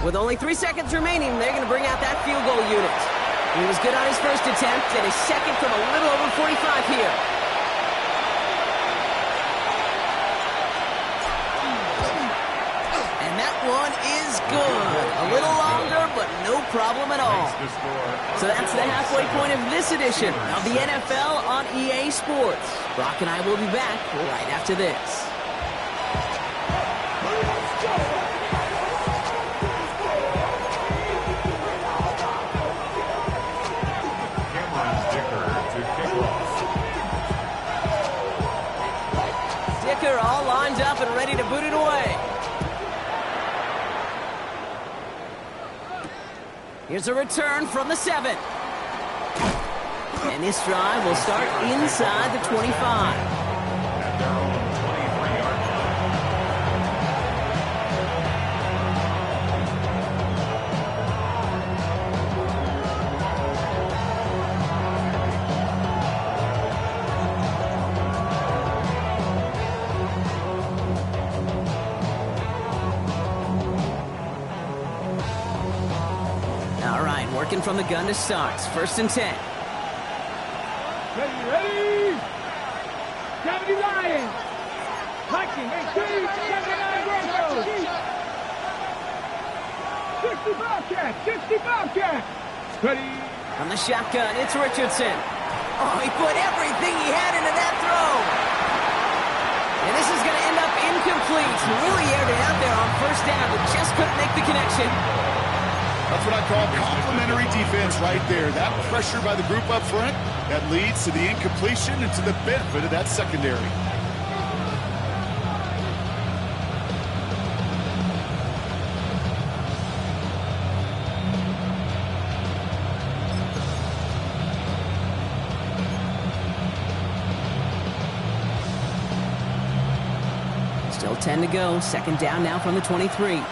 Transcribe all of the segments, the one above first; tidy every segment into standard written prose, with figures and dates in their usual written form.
With only 3 seconds remaining, they're going to bring out that field goal unit. He was good on his first attempt, and his second from a little over 45 here. And that one is good. A little longer, but no problem at all. So that's the halfway point of this edition of the NFL on EA Sports. Brock and I will be back right after this. Dicker all lined up and ready to boot it away. Here's a return from the 7. And this drive will start inside the 25. Working from the gun to start. 1st and 10. Ready! 70 Lions! Viking, 79 Broncos! 60 Bobcats! 60 Bobcats! Ready! From the shotgun, it's Richardson. Oh, he put everything he had into that throw. And this is going to end up incomplete. He really aired it out there on 1st down, but just couldn't make the connection. That's what I call complementary defense right there. That pressure by the group up front, that leads to the incompletion and to the benefit of that secondary. Still 10 to go. 2nd down now from the 23.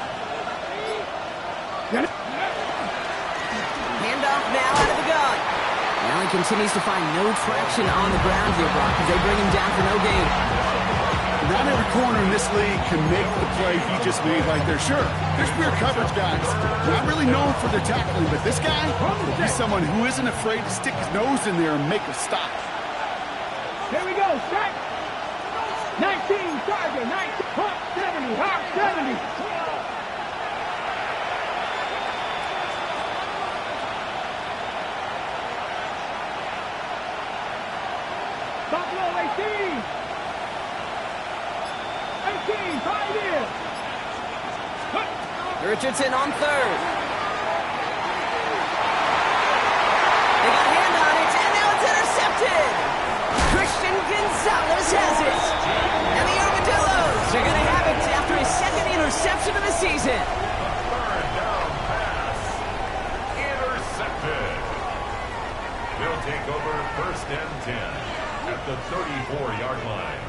Allen continues to find no traction on the ground here, Brock, as they bring him down for no gain. Not every corner in this league can make the play he just made right there. Sure, there's pure coverage guys. Not really known for their tackling, but this guy, he's someone who isn't afraid to stick his nose in there and make a stop. Here we go, set. 19, target, 19, hop 70, hop 70. Buffalo 18. 18, 5 in. Richardson on 3rd. They got a hand on it, and now it's intercepted. Christian Gonzalez has it. And the Armadillos are going to have it after his 2nd interception of the season. 3rd down pass. Intercepted. They'll take over 1st and 10. At the 34-yard line.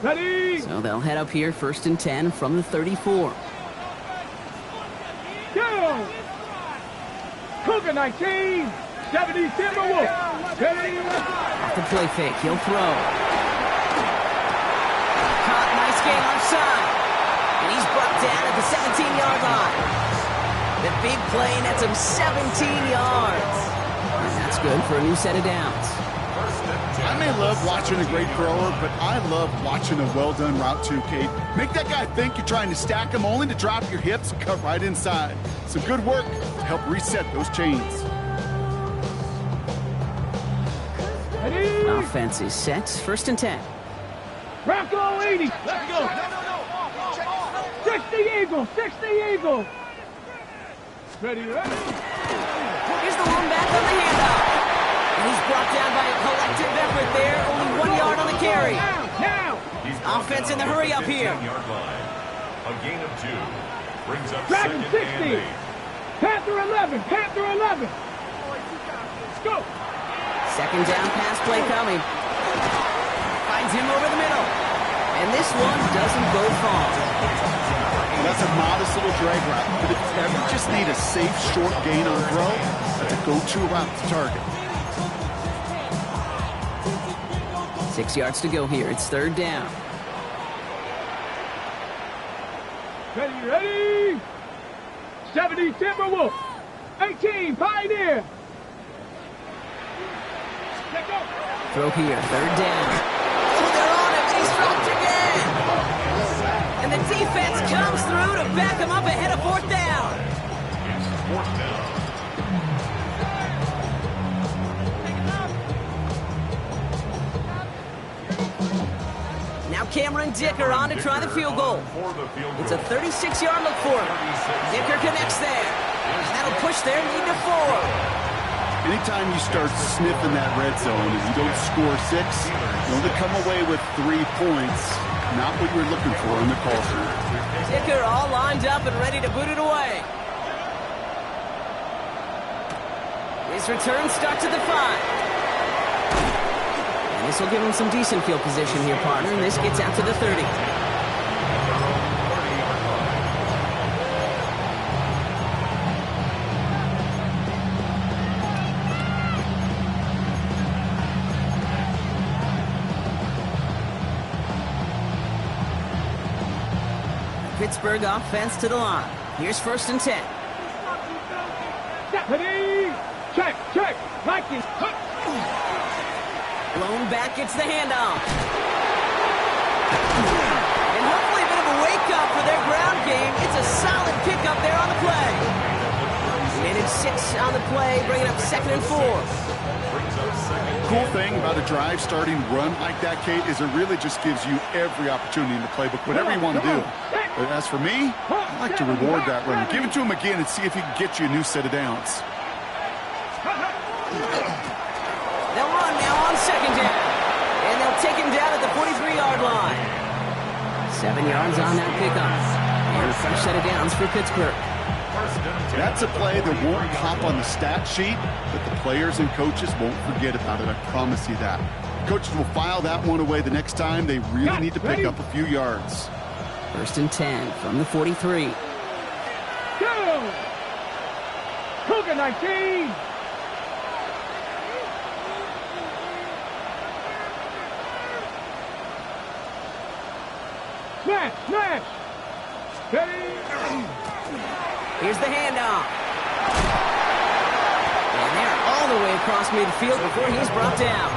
Ready? So they'll head up here, 1st and 10 from the 34. Go! Cougar 19, 70 Timberwolves. Ready? Off the play fake, he'll throw. Nice game left side. And he's brought down at the 17-yard line. The big play nets him 17 yards. And that's good for a new set of downs. I may love watching a great thrower, but I love watching a well-done route too, Kate. Make that guy think you're trying to stack him only to drop your hips and cut right inside. Some good work to help reset those chains. Ready? Offense is set. 1st and 10. Bronco 80. Let's go. 60 Eagles. 60 Eagles. Ready, ready. Here's the one back on the handoff. And he's brought down by a collective effort there. Only 1 yard on the carry. Now. Offense in the hurry up here. A gain of 2. Brings up Dragon 2nd 60. and 8. Panther 11. Panther 11. Let's go. 2nd down pass play coming. Finds him over the middle. And this one doesn't go far. That's a modest little drag route. But if you ever just need a safe, short gain on throw, that's a go-to route to target. 6 yards to go here. It's 3rd down. Ready? 70 Timberwolf. 18 Pioneer. Throw here. 3rd down. Oh, they're on him. He's dropped again. And the defense comes through to back him up ahead of 4th down. It's 4th down. Now Cameron Dicker on to try the field goal. It's a 36-yard look for him. Dicker connects there. That'll push their lead to 4. Anytime you start sniffing that red zone and you don't score 6, you only come away with 3 points. Not what you were looking for in the call sheet. Dicker all lined up and ready to boot it away. His return starts at the 5. And this will give him some decent field position here, partner. And this gets out to the 30. Pittsburgh offense to the line. Here's 1st and 10. Stephanie! Check! Vikings! Blown back, gets the handoff. And hopefully a bit of a wake-up for their ground game. It's a solid pickup there on the play. Managed 6 on the play, bringing up 2nd and 4. Cool thing about a drive starting run like that, Kate, is it really just gives you every opportunity in the playbook, whatever you want to do. But as for me, I like to reward that run. Give it to him again and see if he can get you a new set of downs. They'll run now on 2nd down. And they'll take him down at the 43-yard line. 7 yards on that pickup. And a fresh set of downs for Pittsburgh. That's a play that won't pop on the stat sheet, but the players and coaches won't forget about it. I promise you that. Coaches will file that one away the next time they really need to pick up a few yards. 1st and 10 from the 43. Go! Cougar 19! Smash! Ready? Here's the handoff. And they're all the way across midfield before he's brought down.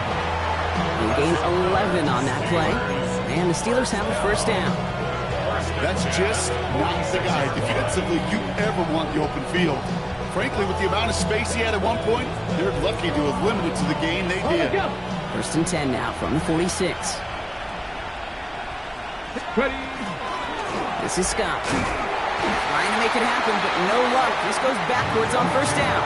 They gain 11 on that play. And the Steelers have a 1st down. That's just not the guy defensively you ever want the open field. Frankly, with the amount of space he had at one point, they're lucky to have limited to the gain they did. 1st and 10 now from the 46. Ready? This is Scott. Trying to make it happen, but no luck. This goes backwards on 1st down.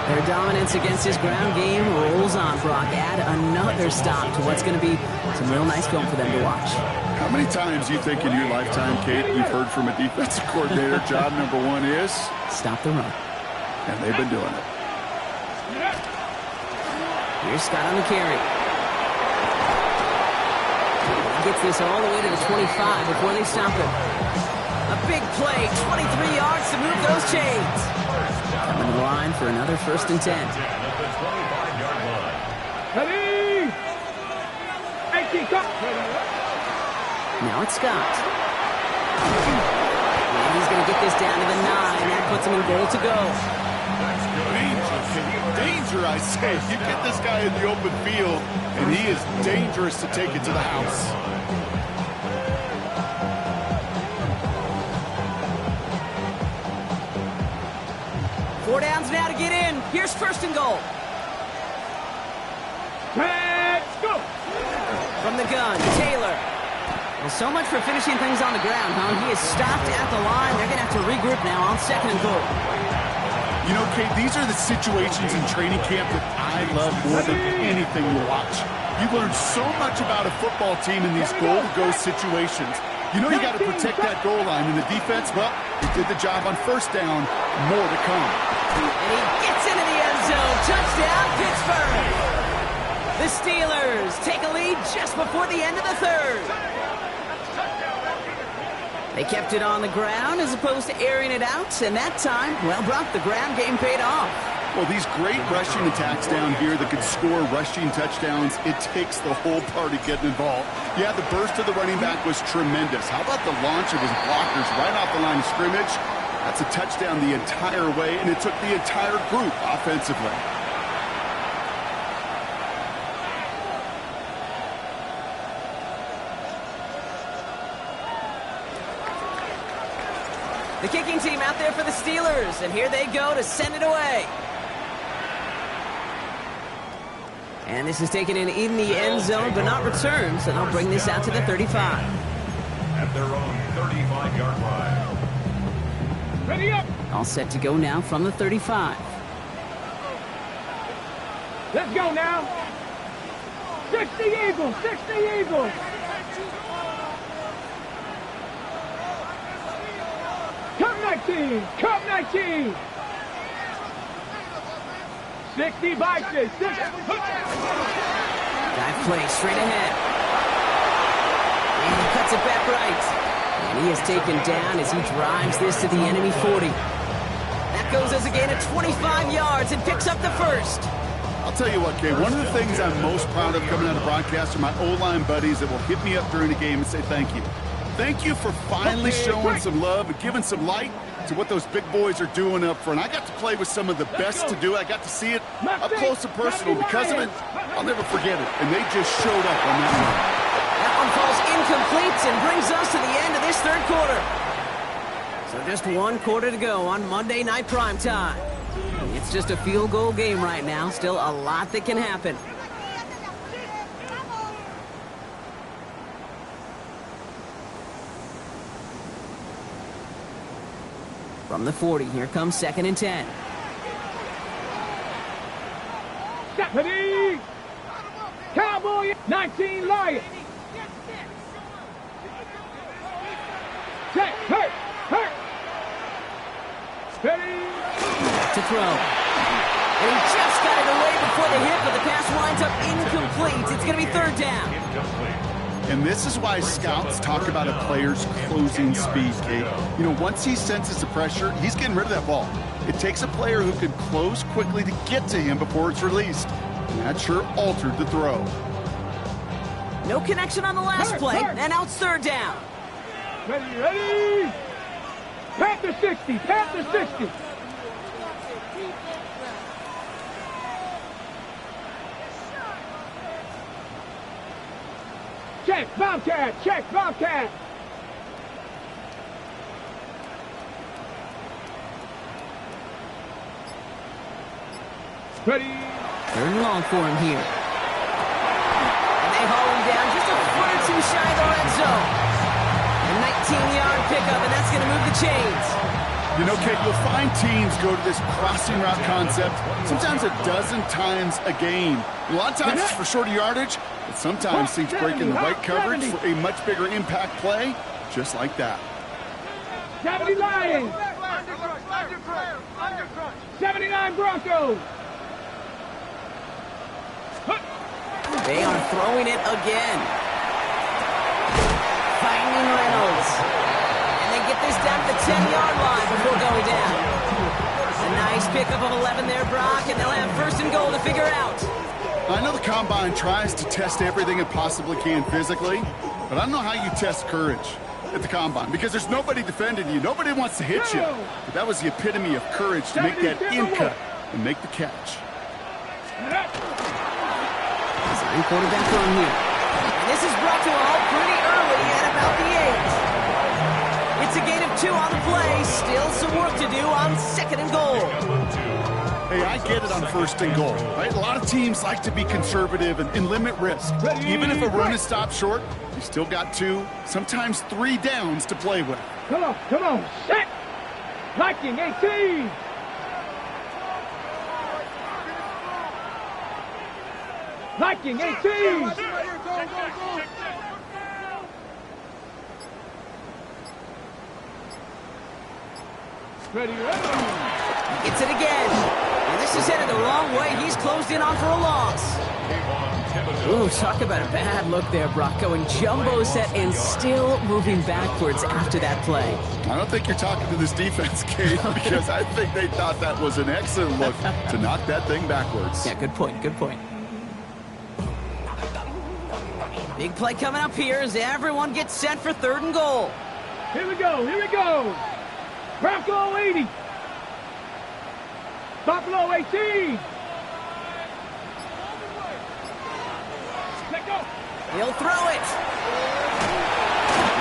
Their dominance against his ground game rolls on, Brock. Add another stop to what's going to be some real nice film for them to watch. How many times do you think in your lifetime, Kate, you've heard from a defensive coordinator, job number 1 is? Stop the run. And they've been doing it. Here's Scott on the carry. Gets this all the way to the 25 before they stop him. A big play, 23 yards to move those chains. Coming to the line for another 1st and 10. Ready? 18, come. Now it's Scott. And he's going to get this down to the 9. That puts him in goal to go. Danger, I say. You get this guy in the open field, and he is dangerous to take it to the house. Four downs now to get in. Here's 1st and goal. Let's go. From the gun, Taylor. Well, so much for finishing things on the ground, huh? He is stopped at the line. They're going to have to regroup now on 2nd and goal. You know, Kate, these are the situations in training camp that I love more than anything to watch. You learn so much about a football team in these goal-to-go situations. You know you got to protect that goal line, and the defense, well, they did the job on 1st down. More to come. And he gets into the end zone. Touchdown, Pittsburgh. The Steelers take a lead just before the end of the 3rd. They kept it on the ground as opposed to airing it out, and that time, well, Brock, the ground game paid off. Well, these great rushing attacks down here that could score rushing touchdowns, it takes the whole party getting involved. Yeah, the burst of the running back was tremendous. How about the launch of his blockers right off the line of scrimmage? That's a touchdown the entire way, and it took the entire group offensively. The kicking team out there for the Steelers, and here they go to send it away. And this is taken in the end zone, but not returned, so they'll bring this out to the 35. At their own 35-yard line. Ready up. All set to go now from the 35. Let's go now. 60 Eagles, 60 Eagles. Come 19, come 19. 60 Vikings, 60. Dive play straight ahead. And he cuts it back right. And he is taken down as he drives this to the enemy 40. That goes as a gain of 25 yards and picks up the first. I'll tell you what, Kay, one of the things I'm most proud of coming out of broadcast are my O-line buddies that will hit me up during the game and say thank you. Thank you for finally showing some love and giving some light to what those big boys are doing up front. I got to play with some of the best to do it. I got to see it up close and personal. Because of it, I'll never forget it. And they just showed up on that one. That one falls incomplete and brings us to the end of this third quarter. So just one quarter to go on Monday Night Primetime. It's just a field goal game right now. Still a lot that can happen. From the 40, here comes 2nd and 10. Stephanie! Cowboy! 19 Lions! Check! Hurt! Hurt! Ready! To throw. And he just got it away before the hit, but the pass winds up incomplete. It's going to be 3rd down. And this is why scouts talk about a player's closing speed, Kate. You know, once he senses the pressure, he's getting rid of that ball. It takes a player who can close quickly to get to him before it's released. And that sure altered the throw. No connection on the last play, and now it's 3rd down. Ready, ready! Panther 60, Panther 60! Check, Bobcat! Check, Bobcat! Ready? 3rd and long for him here. And they haul him down just a foot or two shy of the red zone. A 19-yard pickup, and that's going to move the chains. You know, Kate, you'll find teams go to this crossing route concept sometimes a dozen times a game. A lot of times it's for shorter yardage, but sometimes teams break in the right coverage for a much bigger impact play, just like that. 70 Lions! 79 Broncos! They are throwing it again. Finding Reynolds. And they get this down to the 10-yard line before going down. A nice pickup of 11 there, Brock, and they'll have 1st and goal to figure out. I know the Combine tries to test everything it possibly can physically, but I don't know how you test courage at the Combine because there's nobody defending you. Nobody wants to hit you. But that was the epitome of courage to make that in cut and make the catch. Sign quarterback on here. And this is brought to a halt pretty early at about the 8. It's a gain of 2 on the play. Still some work to do on 2nd and goal. Hey, I get it on 1st and goal, right? A lot of teams like to be conservative and limit risk. Even if a run is stopped short, you still got 2, sometimes 3 downs to play with. Come on, set! Viking 18! Viking 18! Ready, ready! Gets it again. And this is headed the wrong way. He's closed in on for a loss. Ooh, talk about a bad look there, Brock. Going jumbo set and still moving backwards after that play. I don't think you're talking to this defense, Kate, because I think they thought that was an excellent look to knock that thing backwards. Yeah, good point, good point. Big play coming up here as everyone gets set for 3rd and goal. Here we go, here we go. Bronco 80. Buffalo 18. Let go. He'll throw it.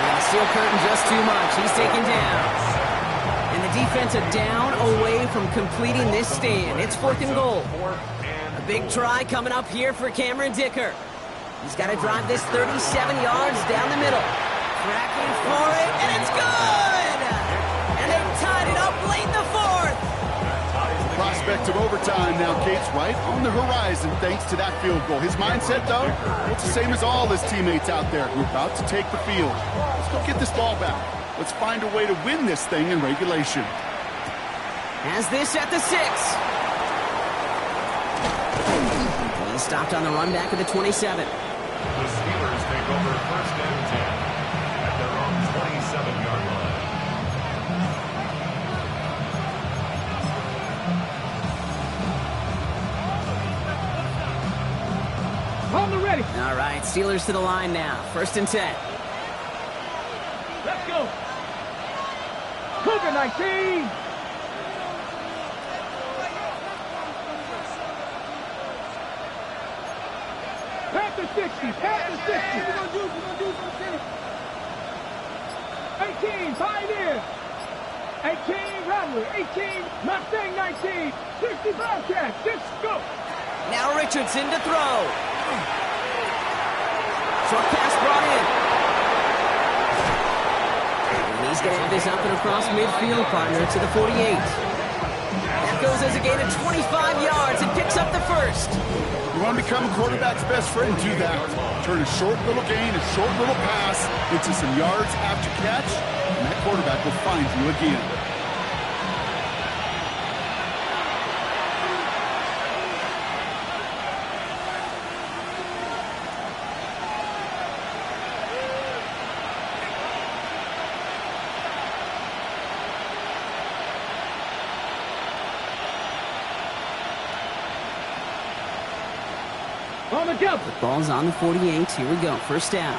Yeah, steel curtain just too much. He's taken down. And the defense are down away from completing this stand. It's 4th and goal. A big try coming up here for Cameron Dicker. He's got to drive this 37 yards down the middle. Cracking for it, and it's good! And they've tied it up late in the 4th. Prospect of overtime now, Kate's right on the horizon thanks to that field goal. His mindset, though, it's the same as all his teammates out there. We're about to take the field. Let's go get this ball back. Let's find a way to win this thing in regulation. Has this at the 6. He's stopped on the run back of the 27. The Steelers take over 1st and 10 at their own 27-yard line. On the ready. All right, Steelers to the line now. 1st and 10. Let's go. Cougar 19. Panther 60. Panther 60. We're going to do something. 18. Pioneer. 18. Rattler. 18. Mustang 19. 65 catch. Let's go. Now Richardson to throw. Short pass brought in. And he's going to have this up and across midfield, partner, to the 48. That goes as a gain of 25 yards and picks up the 1st. You want to become a quarterback's best friend, do that. Turn a short little gain, a short little pass into some yards after catch, and that quarterback will find you again. On the jump. The ball's on the 48. Here we go. 1st down.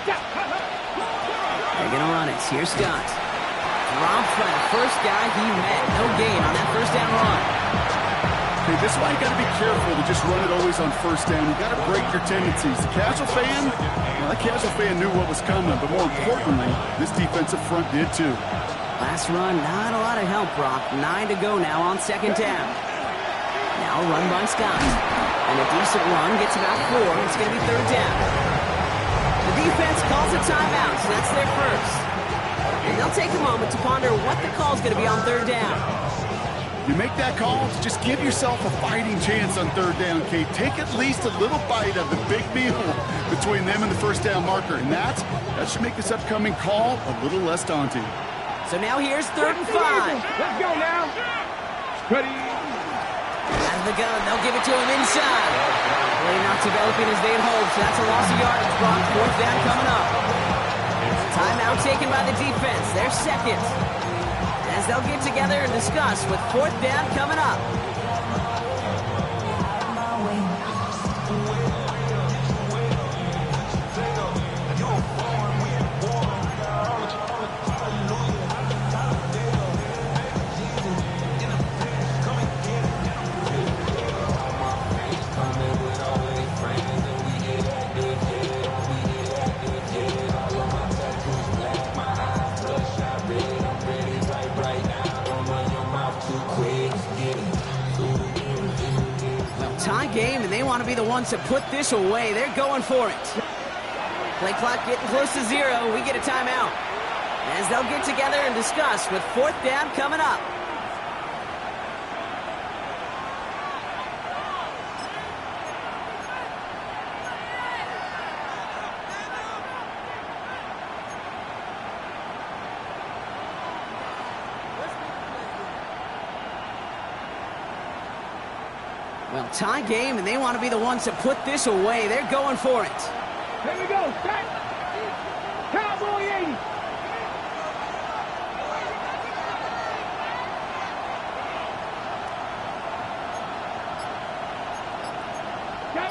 They're going to run it. Here's Scott. Dropped by the first guy he met. No gain on that 1st down run. Okay, this is why you got to be careful to just run it always on 1st down. You got to break your tendencies. The casual fan, well, that casual fan knew what was coming, but more importantly, this defensive front did too. Last run, not a lot of help, Brock. 9 to go now on 2nd down. Now run by Scott. And a decent run gets about 4. It's going to be 3rd down. The defense calls a timeout, so that's their 1st. And they'll take a moment to ponder what the call's going to be on 3rd down. You make that call to just give yourself a fighting chance on 3rd down, Kate. Take at least a little bite of the big meal between them and the 1st down marker. And that should make this upcoming call a little less daunting. So now here's 3rd and 5. Let's go now. Ready. Out of the gun, they'll give it to him inside. Play not developing as they had hoped, so that's a loss of yardage. Brock, 4th down coming up. Timeout taken by the defense. They're 2nd. As they'll get together and discuss with 4th down coming up. Tie game, and they want to be the ones to put this away. They're going for it. Play clock getting close to 0. We get a timeout. As they'll get together and discuss with 4th down coming up. Well, tie game, and they want to be the ones to put this away. They're going for it. Here we go. Set. Cowboy 80.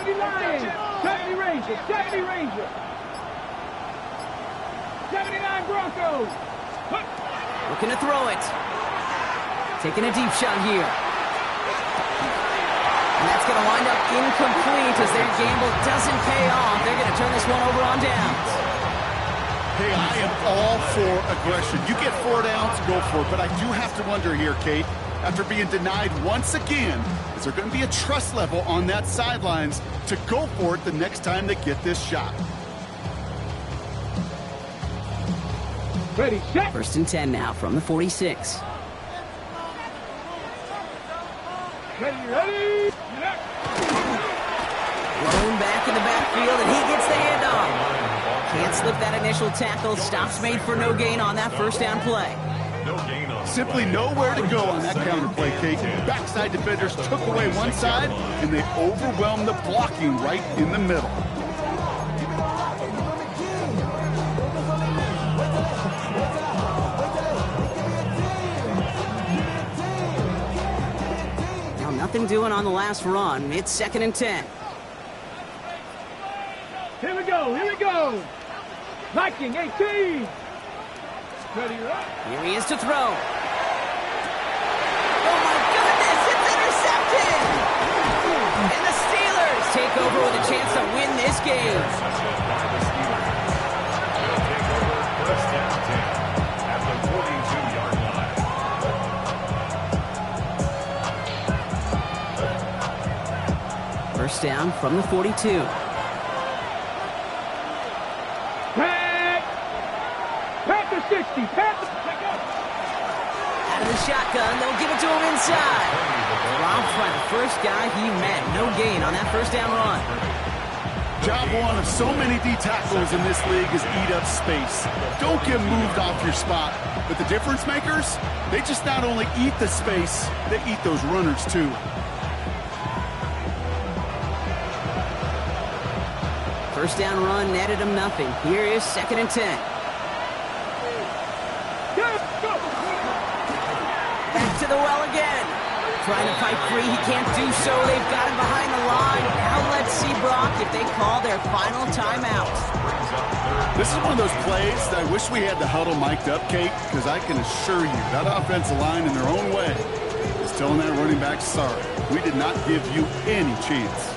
Lions, 70 Rangers, 70 Rangers, 79 Broncos. Looking to throw it. Taking a deep shot here. And that's going to wind up incomplete as their gamble doesn't pay off. They're going to turn this one over on downs. Hey, I am all for aggression. You get 4 downs, go for it. But I do have to wonder here, Kate, after being denied once again, is there going to be a trust level on that sidelines to go for it the next time they get this shot? Ready, set. 1st and 10 now from the 46. Ready. Blown back in the backfield, and he gets the handoff. Can't slip that initial tackle. Stops made for no gain on that 1st down play. Simply nowhere to go on that counter play, Kate. Backside defenders took away one side, and they overwhelmed the blocking right in the middle. Now nothing doing on the last run. It's 2nd and 10. Here we go, here we go. Viking 18. Ready, right? Here he is to throw. Oh my goodness, it's intercepted! And the Steelers take over with a chance to win this game. First down 10 at the 42-yard line. First down from the 42. Panther 60. Panther. Out of the shotgun, they'll give it to him inside. Dropped by the first guy he met. No gain on that 1st down run. Job one of so many D tackles in this league is eat up space. Don't get moved off your spot. But the difference makers, they just not only eat the space, they eat those runners too. First down run netted him nothing. Here is 2nd and 10. Back to the well again. Trying to fight free. He can't do so. They've got him behind the line. Now let's see, Brock, if they call their final timeout. This is one of those plays that I wish we had the huddle mic'd up, Kate, because I can assure you that offensive line in their own way is telling that running back, sorry, we did not give you any chance.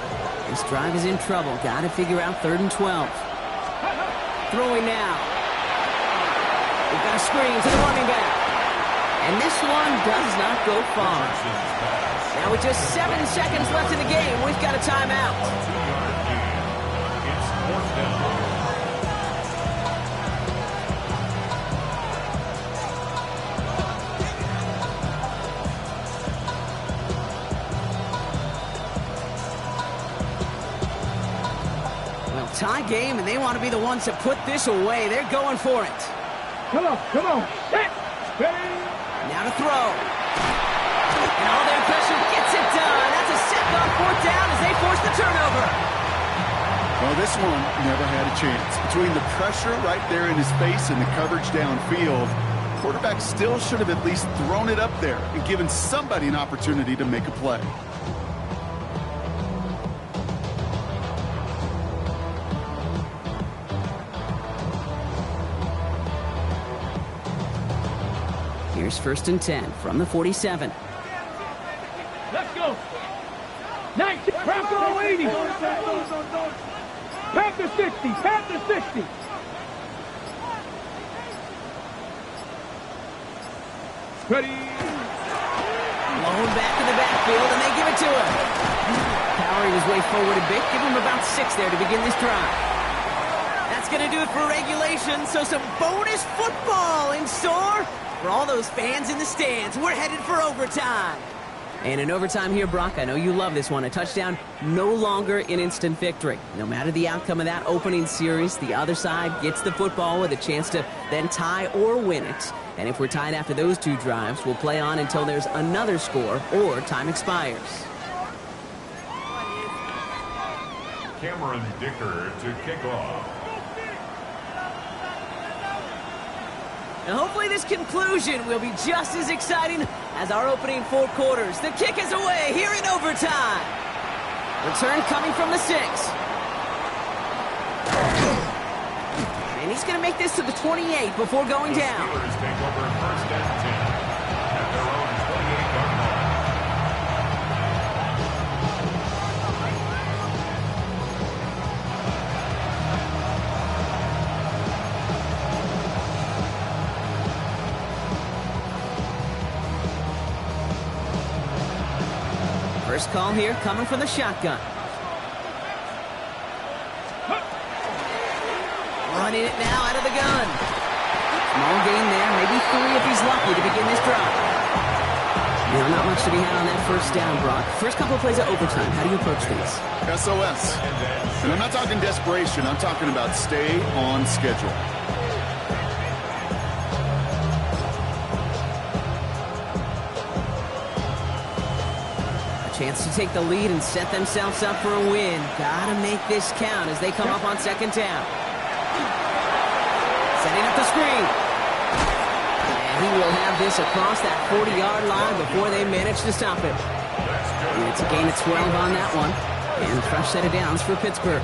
This drive is in trouble. Got to figure out 3rd and 12. Throwing now. We've got a screen to the running back. And this one does not go far. Now with just 7 seconds left in the game, we've got a timeout. It's 4th down. Well, tie game, and they want to be the ones to put this away. They're going for it. Come on. Set. Ready. Now to throw. And all their pressure gets it done. That's a sack on 4th down as they force the turnover. Well, this one never had a chance. Between the pressure right there in his face and the coverage downfield, quarterback still should have at least thrown it up there and given somebody an opportunity to make a play. Here's 1st and 10 from the 47. Let's go. 19. Bronco 80. Panther 60. Panther 60. Ready. Blown back in the backfield, and they give it to him. Powering his way forward a bit. Give him about 6 there to begin this drive. That's going to do it for regulation, so some bonus football in store for all those fans in the stands. We're headed for overtime. And in overtime here, Brock, I know you love this one. A touchdown, no longer an instant victory. No matter the outcome of that opening series, the other side gets the football with a chance to then tie or win it. And if we're tied after those 2 drives, we'll play on until there's another score or time expires. Cameron Dicker to kick off. And hopefully this conclusion will be just as exciting as our opening 4 quarters. The kick is away here in overtime. Return coming from the 6. And he's going to make this to the 28 before going down. The Steelers take over first and 10 at their own 28-yard line. First call here coming from the shotgun. Running it now out of the gun. Small gain there, maybe 3 if he's lucky to begin this drive. Now, not much to be had on that first down, Brock. First couple of plays of overtime. How do you approach these? SOS. And I'm not talking desperation. I'm talking about stay on schedule. Chance to take the lead and set themselves up for a win. Gotta make this count as they come up on second down. Setting up the screen. And he will have this across that 40-yard line before they manage to stop it. And it's a gain of 12 on that one. And a fresh set of downs for Pittsburgh.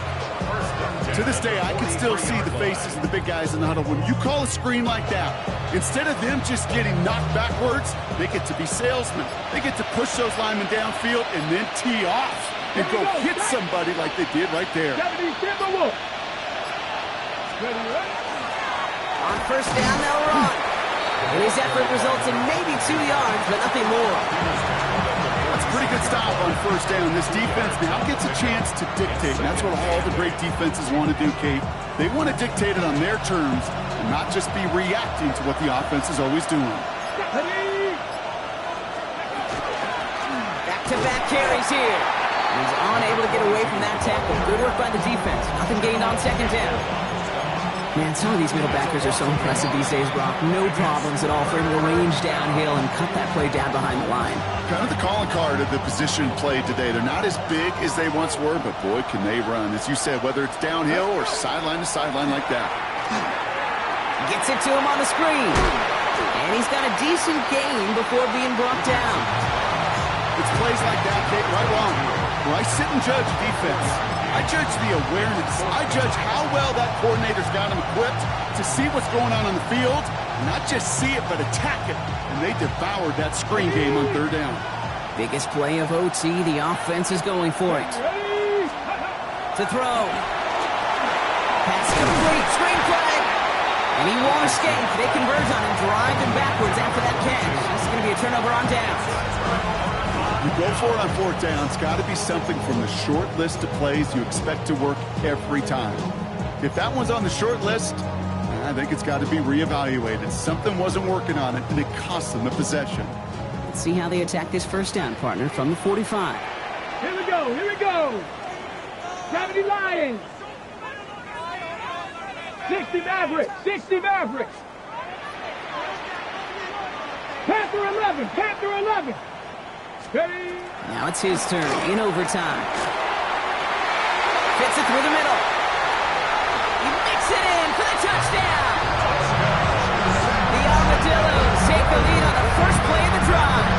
To this day, I can still see the faces of the big guys in the huddle. When you call a screen like that, instead of them just getting knocked backwards, they get to be salesmen. They get to push those linemen downfield and then tee off and go hit somebody like they did right there. On first down, they'll run. And his effort results in maybe 2 yards, but nothing more. That's a pretty good stop on first down. This defense now gets a chance to dictate, and that's what all the great defenses want to do, Kate. They want to dictate it on their terms and not just be reacting to what the offense is always doing. Back-to-back carries here. He's unable to get away from that tackle. Good work by the defense. Nothing gained on second down. Man, some of these middle backers are so impressive these days, Brock. No problems at all for him to range downhill and cut that play down behind the line. Kind of the calling card of the position played today. They're not as big as they once were, but boy, can they run. As you said, whether it's downhill or sideline to sideline like that. Gets it to him on the screen. And he's got a decent gain before being brought down. It's plays like that, Kate, right wrong. When I sit and judge defense, I judge the awareness. I judge how well that coordinator's got him equipped to see what's going on the field, and not just see it, but attack it. And they devoured that screen game on third down. Biggest play of OT, the offense is going for it. To throw. Pass complete, screen flag. And he won't escape. They converge on him, drive him backwards after that catch. This is going to be a turnover on downs. You go for it on fourth down. It's got to be something from the short list of plays you expect to work every time. If that one's on the short list, I think it's got to be reevaluated. Something wasn't working on it, and it cost them a possession. Let's see how they attack this first down, partner, from the 45. Here we go, here we go. 70 Lions. 60 Mavericks, 60 Mavericks. Panther 11, Panther 11. Ready? Now it's his turn in overtime. Fits it through the middle. He makes it in for the touchdown. The Armadillos take the lead on the first play of the drive.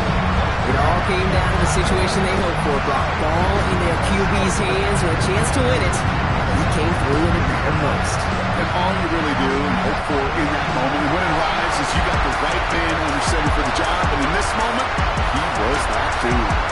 It all came down to the situation they hoped for. Brock, ball in their QB's hands with a chance to win it. He came through when it mattered most. And all you really do and hope for in that moment, and when it arrives, is you got the right man under center for the job, and in this moment, he was that dude.